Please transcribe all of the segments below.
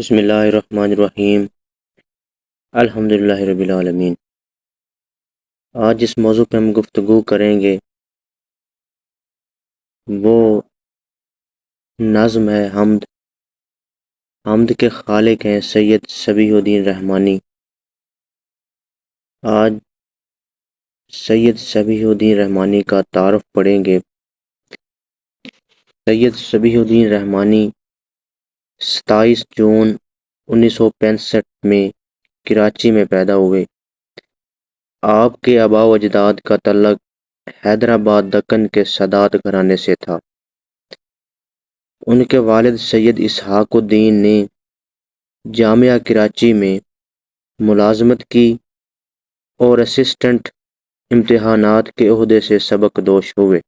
بسم اللہ الرحمن الرحیم الحمدللہ رب العالمین۔ آج جس موضوع پہ ہم گفتگو کریں گے وہ نظم ہے حمد۔ حمد کے خالق ہیں سید صبیح الدین رحمانی۔ آج سید صبیح الدین رحمانی کا تعارف پڑھیں گے۔ سید صبیح الدین رحمانی 27 جون 1965 میں کراچی میں پیدا ہوئے۔ آپ کے آباء و اجداد کا تعلق حیدرآباد دکن کے سادات گھرانے سے تھا۔ ان کے والد سید اسحاق الدین نے جامعہ کراچی میں ملازمت کی اور اسسٹنٹ امتحانات کے عہدے سے سبق دوش ہوئے۔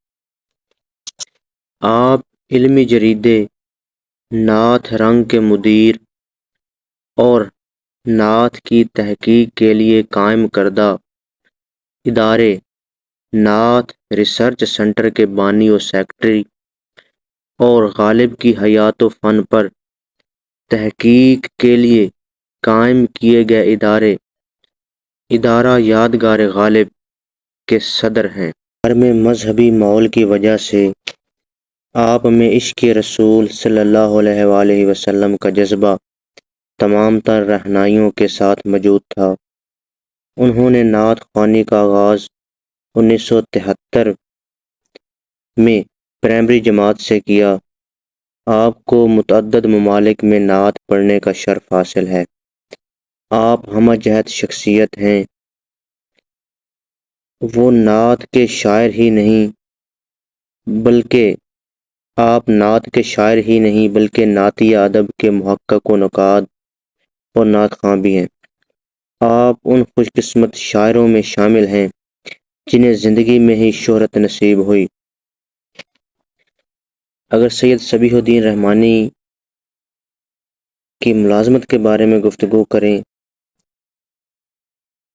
آپ علمی جریدے نعت رنگ کے مدیر اور نعت کی تحقیق کے لیے قائم کردہ ادارے نعت ریسرچ سینٹر کے بانی و سیکرٹری اور غالب کی حیات و فن پر تحقیق کے لیے قائم کیے گئے ادارہ یادگار غالب کے صدر ہیں۔ گھر میں مذہبی ماحول کی وجہ سے آپ میں عشق رسول صلی اللہ علیہ وآلہ وسلم کا جذبہ تمام تر رہنائیوں کے ساتھ موجود تھا۔ انہوں نے نعت خوانی کا آغاز 1973 میں پرائمری جماعت سے کیا۔ آپ کو متعدد ممالک میں نعت پڑھنے کا شرف حاصل ہے۔ آپ ہمہ جہت شخصیت ہیں۔ وہ نعت کے شاعر ہی نہیں بلکہ نعتیہ ادب کے محقق و نقاد اور نعت خواں بھی ہیں۔ آپ ان خوش قسمت شاعروں میں شامل ہیں جنہیں زندگی میں ہی شہرت نصیب ہوئی۔ اگر سید صبیح الدین رحمانی کی ملازمت کے بارے میں گفتگو کریں،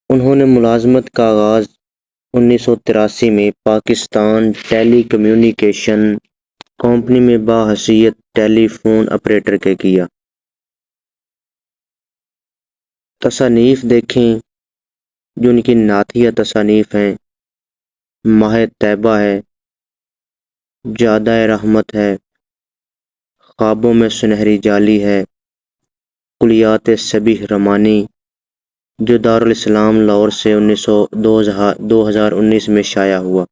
انہوں نے ملازمت کا آغاز 1983 میں پاکستان ٹیلی کمیونیکیشن کمپنی میں بحیثیت ٹیلی فون آپریٹر کے کیا۔ تصانیف دیکھیں جو ان کی نعتیہ تصانیف ہیں۔ ماہ طیبہ ہے، جادہ رحمت ہے، خوابوں میں سنہری جالی ہے، کلیات صبیح رحمانی جو دارالاسلام لاہور سے 2019 میں شائع ہوا۔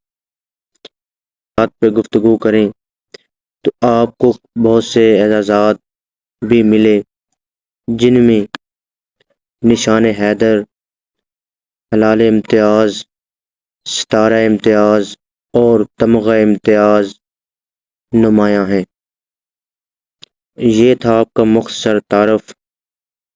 بات پہ گفتگو کریں تو آپ کو بہت سے اعزازات بھی ملے، جن میں نشان حیدر، ہلال امتیاز، ستارہ امتیاز اور تمغہ امتیاز نمایاں ہیں۔ یہ تھا آپ کا مختصر تعارف